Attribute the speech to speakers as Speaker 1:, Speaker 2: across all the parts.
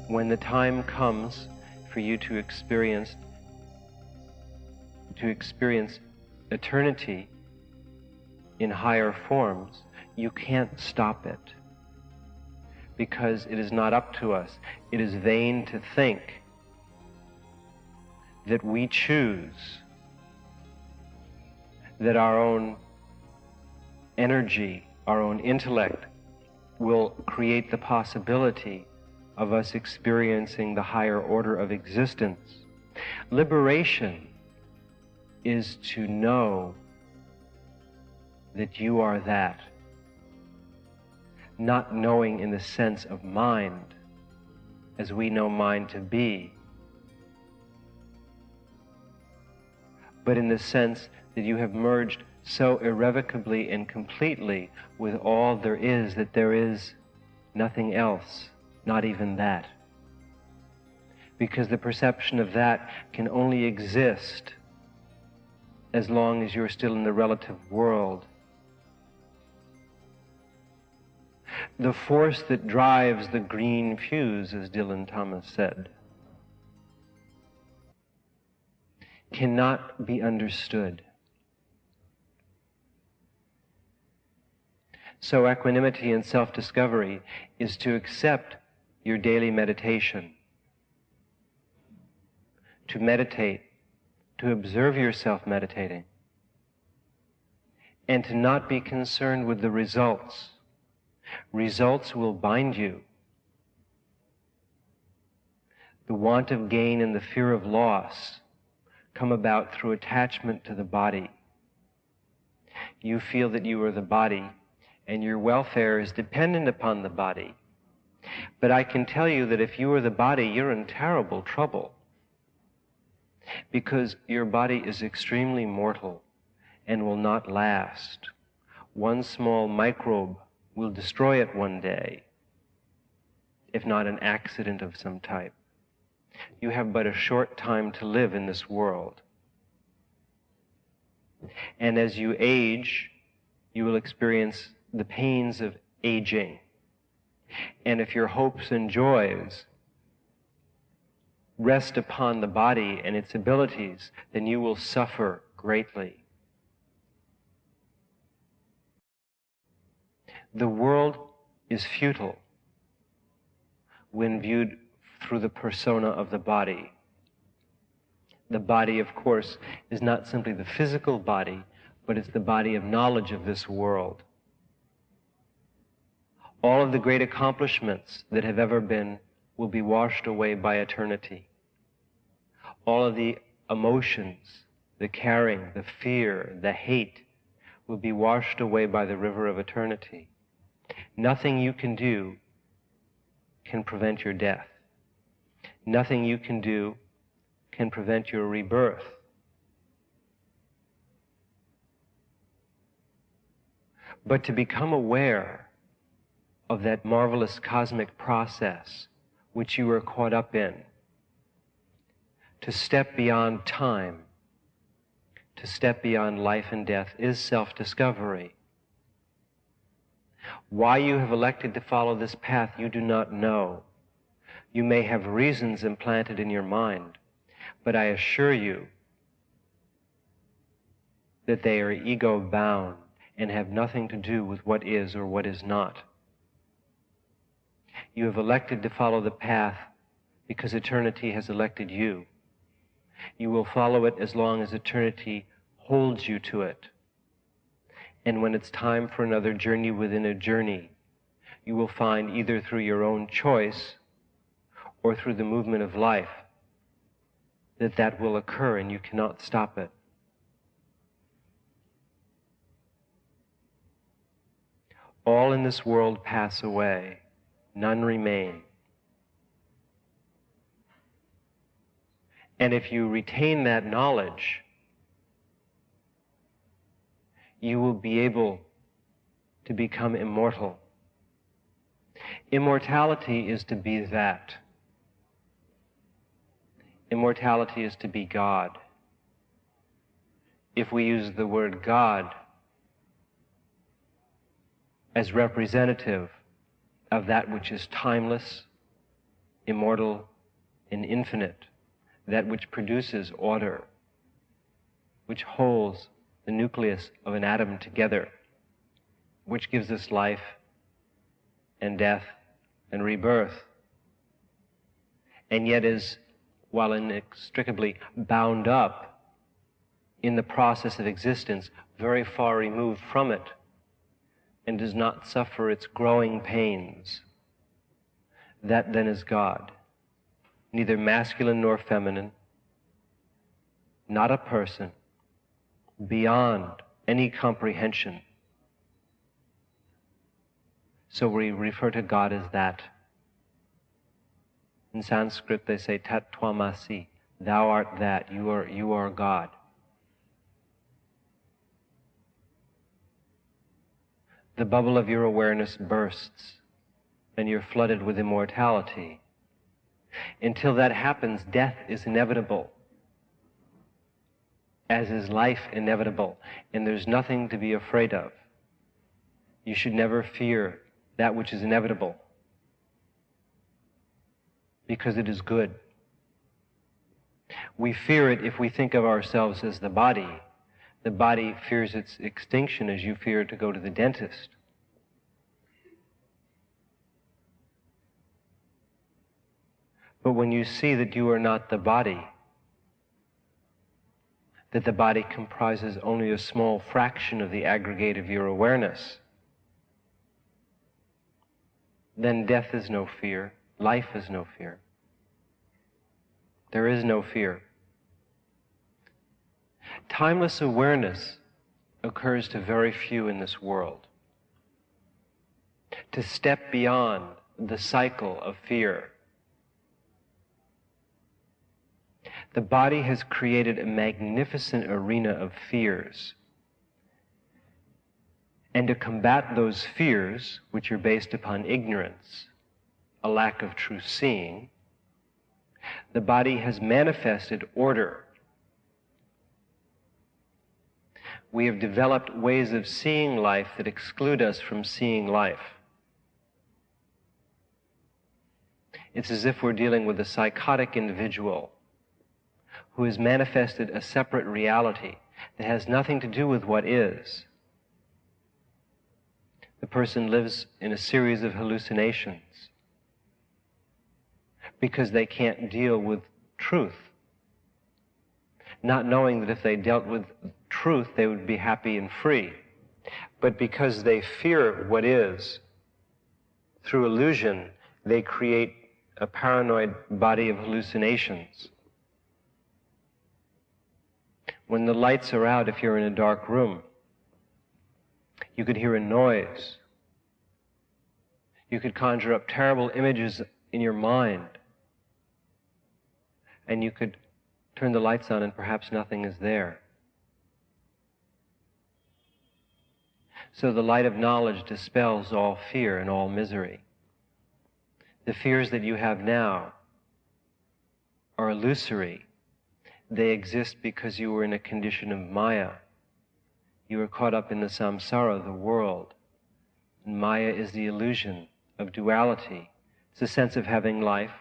Speaker 1: when the time comes for you to experience eternity in higher forms, you can't stop it, because it is not up to us. It is vain to think that we choose, that our own energy, our own intellect will create the possibility of us experiencing the higher order of existence. Liberation is to know that you are that. Not knowing in the sense of mind, as we know mind to be, but in the sense that you have merged so irrevocably and completely with all there is that there is nothing else, not even that. Because the perception of that can only exist as long as you're still in the relative world. The force that drives the green fuse, as Dylan Thomas said, cannot be understood. So equanimity and self-discovery is to accept your daily meditation, to meditate, to observe yourself meditating, and to not be concerned with the results. Results will bind you. The want of gain and the fear of loss come about through attachment to the body. You feel that you are the body, and your welfare is dependent upon the body. But I can tell you that if you are the body, you're in terrible trouble, because your body is extremely mortal and will not last. One small microbe will destroy it one day, if not an accident of some type. You have but a short time to live in this world. And as you age, you will experience the pains of aging. And if your hopes and joys rest upon the body and its abilities, then you will suffer greatly. The world is futile when viewed through the persona of the body. The body, of course, is not simply the physical body, but it's the body of knowledge of this world. All of the great accomplishments that have ever been will be washed away by eternity. All of the emotions, the caring, the fear, the hate, will be washed away by the river of eternity. Nothing you can do can prevent your death. Nothing you can do can prevent your rebirth. But to become aware of that marvelous cosmic process which you are caught up in, to step beyond time, to step beyond life and death, is self-discovery. Why you have elected to follow this path, you do not know. You may have reasons implanted in your mind, but I assure you that they are ego-bound and have nothing to do with what is or what is not. You have elected to follow the path because eternity has elected you. You will follow it as long as eternity holds you to it. And when it's time for another journey within a journey, you will find, either through your own choice or through the movement of life, that that will occur and you cannot stop it. All in this world pass away, none remain. And if you retain that knowledge, you will be able to become immortal. Immortality is to be that. Immortality is to be God. If we use the word God as representative of that which is timeless immortal and infinite, that which produces order, which holds the nucleus of an atom together, which gives us life and death and rebirth, and yet is, while inextricably bound up in the process of existence, very far removed from it, and does not suffer its growing pains. That then is God, neither masculine nor feminine, not a person, beyond any comprehension. So we refer to God as that. In Sanskrit they say tat tvamasi, thou art that, you are God. The bubble of your awareness bursts and you're flooded with immortality. Until that happens, death is inevitable, as is life inevitable, and there's nothing to be afraid of. You should never fear that which is inevitable, because it is good. We fear it if we think of ourselves as the body. The body fears its extinction as you fear to go to the dentist. But when you see that you are not the body, that the body comprises only a small fraction of the aggregate of your awareness, then death is no fear, life is no fear. There is no fear. Timeless awareness occurs to very few in this world. To step beyond the cycle of fear. The body has created a magnificent arena of fears. And to combat those fears, which are based upon ignorance, a lack of true seeing, the body has manifested order. We have developed ways of seeing life that exclude us from seeing life. It's as if we're dealing with a psychotic individual who has manifested a separate reality that has nothing to do with what is. The person lives in a series of hallucinations because they can't deal with truth, not knowing that if they dealt with truth, they would be happy and free. But because they fear what is, through illusion, they create a paranoid body of hallucinations. When the lights are out, if you're in a dark room, you could hear a noise. You could conjure up terrible images in your mind. And you could turn the lights on and perhaps nothing is there. So the light of knowledge dispels all fear and all misery. The fears that you have now are illusory. They exist because you were in a condition of Maya. You were caught up in the samsara, the world. And Maya is the illusion of duality. It's a sense of having life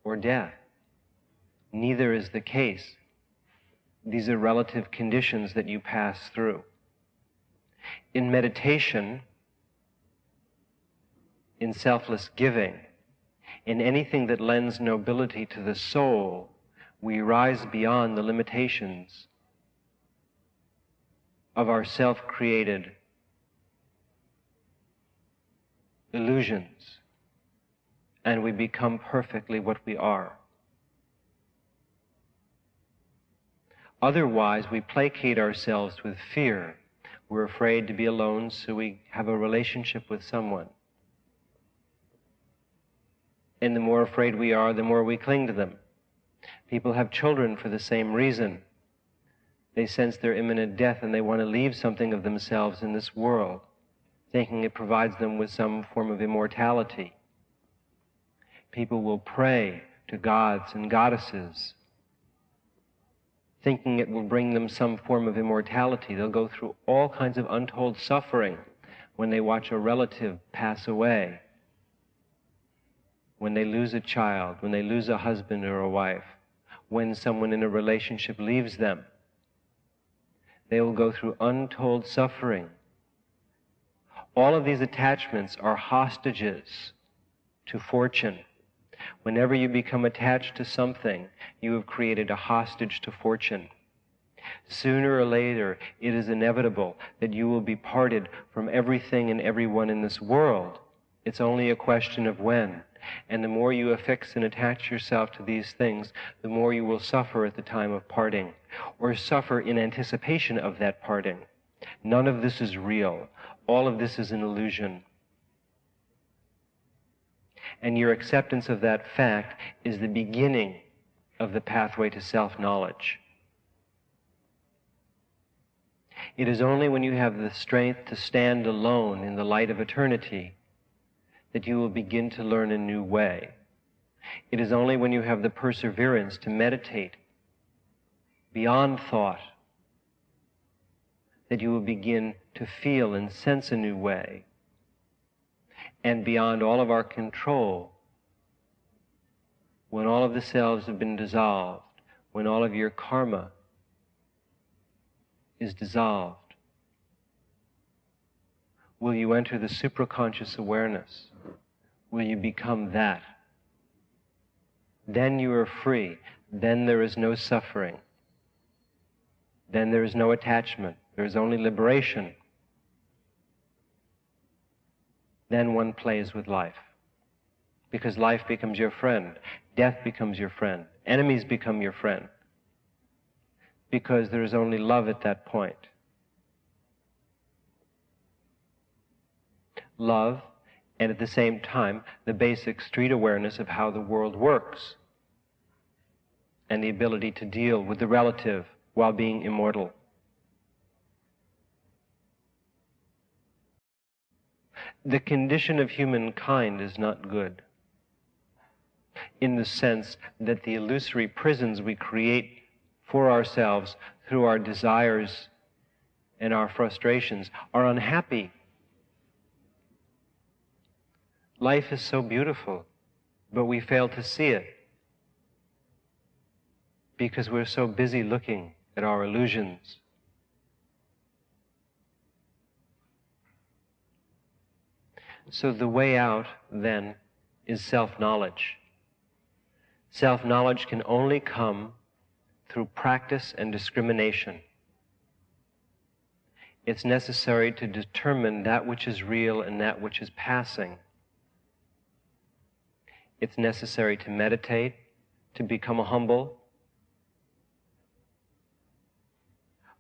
Speaker 1: or death. Neither is the case. These are relative conditions that you pass through. In meditation, in selfless giving, in anything that lends nobility to the soul, we rise beyond the limitations of our self-created illusions, and we become perfectly what we are. Otherwise, we placate ourselves with fear. We're afraid to be alone, so we have a relationship with someone. And the more afraid we are, the more we cling to them. People have children for the same reason. They sense their imminent death and they want to leave something of themselves in this world, thinking it provides them with some form of immortality. People will pray to gods and goddesses, thinking it will bring them some form of immortality. They'll go through all kinds of untold suffering when they watch a relative pass away. when they lose a child, when they lose a husband or a wife, when someone in a relationship leaves them, they will go through untold suffering. All of these attachments are hostages to fortune. Whenever you become attached to something, you have created a hostage to fortune. Sooner or later, it is inevitable that you will be parted from everything and everyone in this world. It's only a question of when. And the more you affix and attach yourself to these things, the more you will suffer at the time of parting, or suffer in anticipation of that parting. None of this is real. All of this is an illusion. And your acceptance of that fact is the beginning of the pathway to self-knowledge. It is only when you have the strength to stand alone in the light of eternity that you will begin to learn a new way. It is only when you have the perseverance to meditate beyond thought that you will begin to feel and sense a new way. And beyond all of our control, when all of the selves have been dissolved, when all of your karma is dissolved, will you enter the supraconscious awareness? Will you become that? Then you are free. Then there is no suffering. Then there is no attachment. There is only liberation. Then one plays with life. Because life becomes your friend. Death becomes your friend. Enemies become your friend. Because there is only love at that point. Love, and at the same time, the basic street awareness of how the world works, and the ability to deal with the relative while being immortal. The condition of humankind is not good, in the sense that the illusory prisons we create for ourselves through our desires and our frustrations are unhappy. Life is so beautiful, but we fail to see it because we're so busy looking at our illusions. So the way out, then, is self-knowledge. Self-knowledge can only come through practice and discrimination. It's necessary to determine that which is real and that which is passing. It's necessary to meditate, to become humble,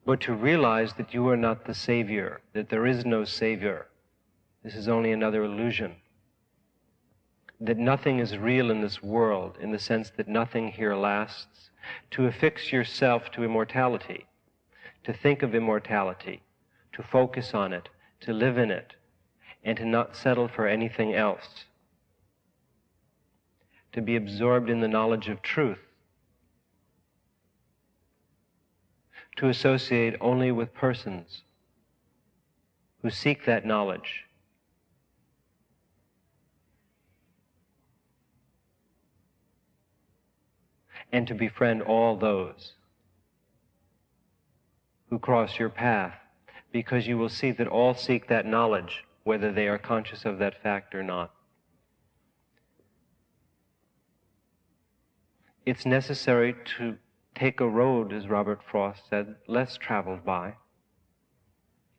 Speaker 1: but to realize that you are not the savior, that there is no savior. This is only another illusion. That nothing is real in this world, in the sense that nothing here lasts. To affix yourself to immortality, to think of immortality, to focus on it, to live in it, and to not settle for anything else. To be absorbed in the knowledge of truth. To associate only with persons who seek that knowledge. And to befriend all those who cross your path, because you will see that all seek that knowledge, whether they are conscious of that fact or not. It's necessary to take a road, as Robert Frost said, less traveled by,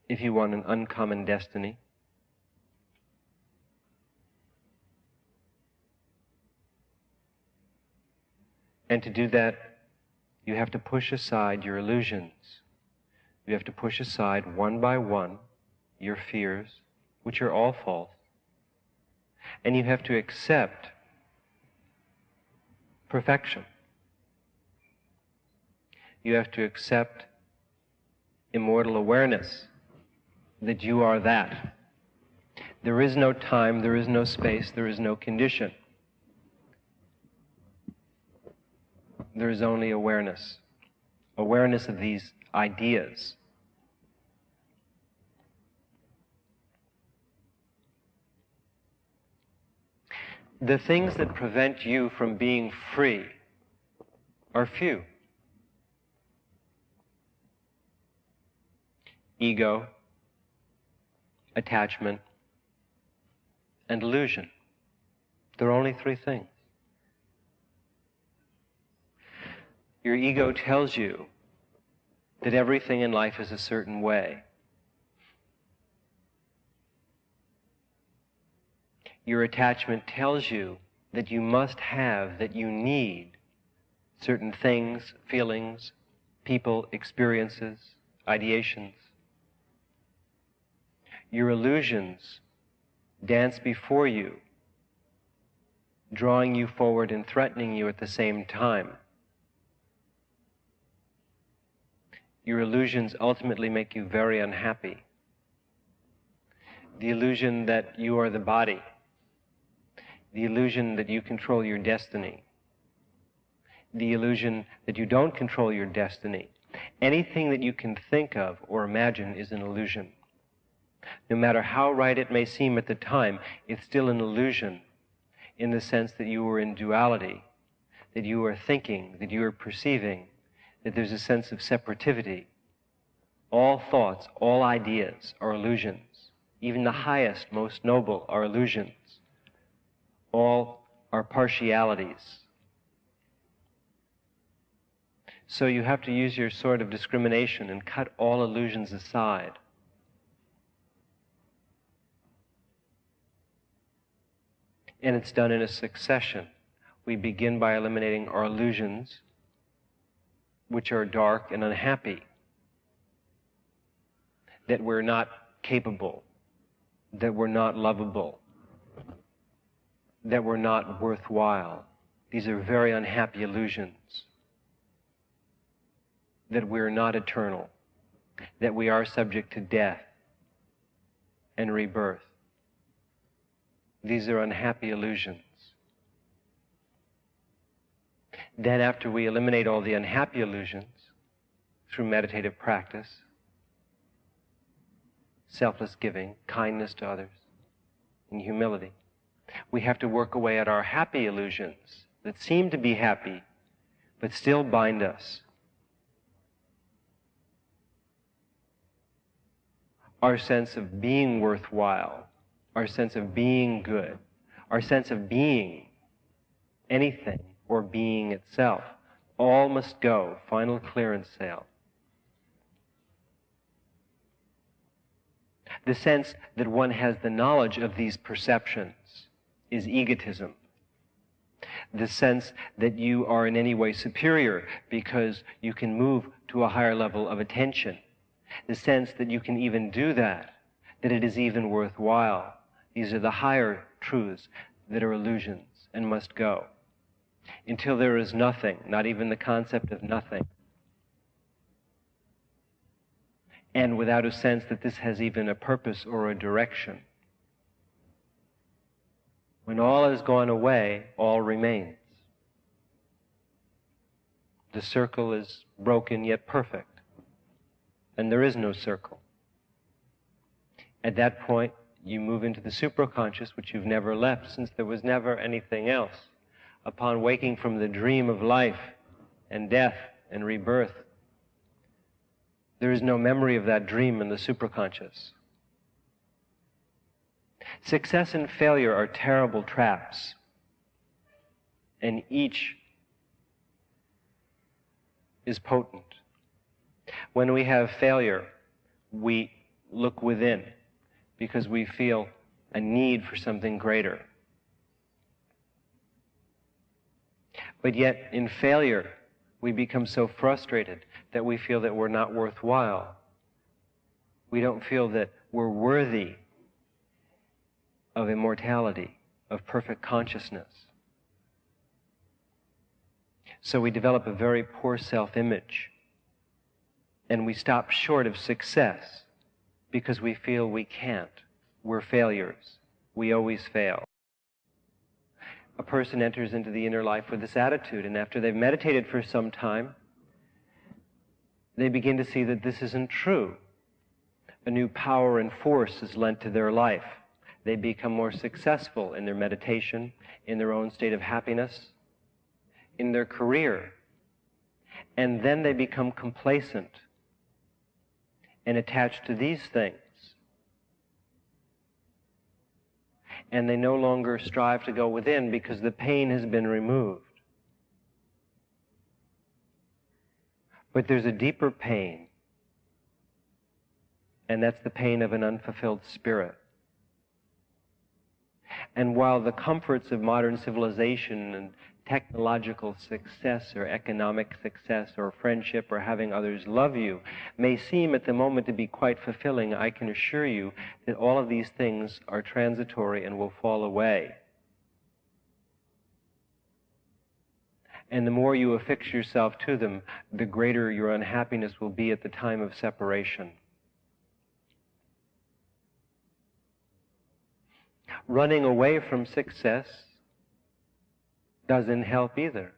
Speaker 1: if you want an uncommon destiny. And to do that, you have to push aside your illusions. You have to push aside one by one your fears, which are all false. And you have to accept perfection. You have to accept immortal awareness, that you are that. There is no time, there is no space, there is no condition. There is only awareness. Awareness of these ideas. The things that prevent you from being free are few. Ego, attachment, and illusion. There are only three things. Your ego tells you that everything in life is a certain way. Your attachment tells you that you must have, that you need certain things, feelings, people, experiences, ideations. Your illusions dance before you, drawing you forward and threatening you at the same time. Your illusions ultimately make you very unhappy. The illusion that you are the body, the illusion that you control your destiny, the illusion that you don't control your destiny. Anything that you can think of or imagine is an illusion. No matter how right it may seem at the time, it's still an illusion in the sense that you are in duality, that you are thinking, that you are perceiving, that there's a sense of separativity. All thoughts, all ideas are illusions. Even the highest, most noble are illusions. All are partialities. So you have to use your sword of discrimination and cut all illusions aside. And it's done in a succession. We begin by eliminating our illusions, which are dark and unhappy, that we're not capable, that we're not lovable, that we're not worthwhile. These are very unhappy illusions. That we're not eternal, that we are subject to death and rebirth. These are unhappy illusions. Then after we eliminate all the unhappy illusions through meditative practice, selfless giving, kindness to others, and humility, we have to work away at our happy illusions that seem to be happy but still bind us. Our sense of being worthwhile, our sense of being good, our sense of being anything or being itself, all must go, final clearance sale. The sense that one has the knowledge of these perceptions is egotism. The sense that you are in any way superior because you can move to a higher level of attention. The sense that you can even do that it is even worthwhile. These are the higher truths that are illusions and must go. Until there is nothing, not even the concept of nothing. And without a sense that this has even a purpose or a direction. When all has gone away, all remains. The circle is broken yet perfect. And there is no circle. At that point, you move into the supraconscious, which you've never left, since there was never anything else. Upon waking from the dream of life and death and rebirth, there is no memory of that dream in the supraconscious. Success and failure are terrible traps, and each is potent. When we have failure, we look within because we feel a need for something greater. But yet, in failure, we become so frustrated that we feel that we're not worthwhile. We don't feel that we're worthy of immortality, of perfect consciousness. So we develop a very poor self-image, and we stop short of success because we feel we can't. We're failures. We always fail. A person enters into the inner life with this attitude, and after they've meditated for some time, they begin to see that this isn't true. A new power and force is lent to their life. They become more successful in their meditation, in their own state of happiness, in their career. And then they become complacent and attached to these things. And they no longer strive to go within because the pain has been removed. But there's a deeper pain, and that's the pain of an unfulfilled spirit. And while the comforts of modern civilization and technological success or economic success or friendship or having others love you may seem at the moment to be quite fulfilling, I can assure you that all of these things are transitory and will fall away. And the more you affix yourself to them, the greater your unhappiness will be at the time of separation. Running away from success doesn't help either.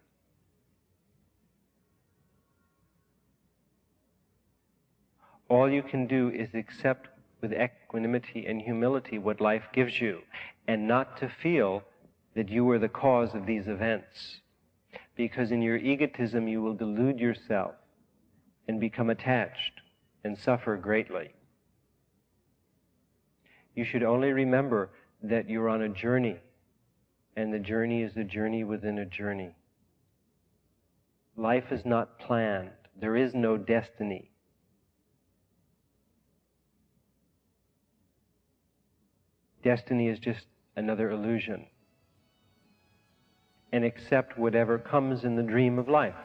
Speaker 1: All you can do is accept with equanimity and humility what life gives you, and not to feel that you are the cause of these events. Because in your egotism you will delude yourself and become attached and suffer greatly. You should only remember that you're on a journey, and the journey is a journey within a journey. Life is not planned. There is no destiny. Destiny is just another illusion. And accept whatever comes in the dream of life.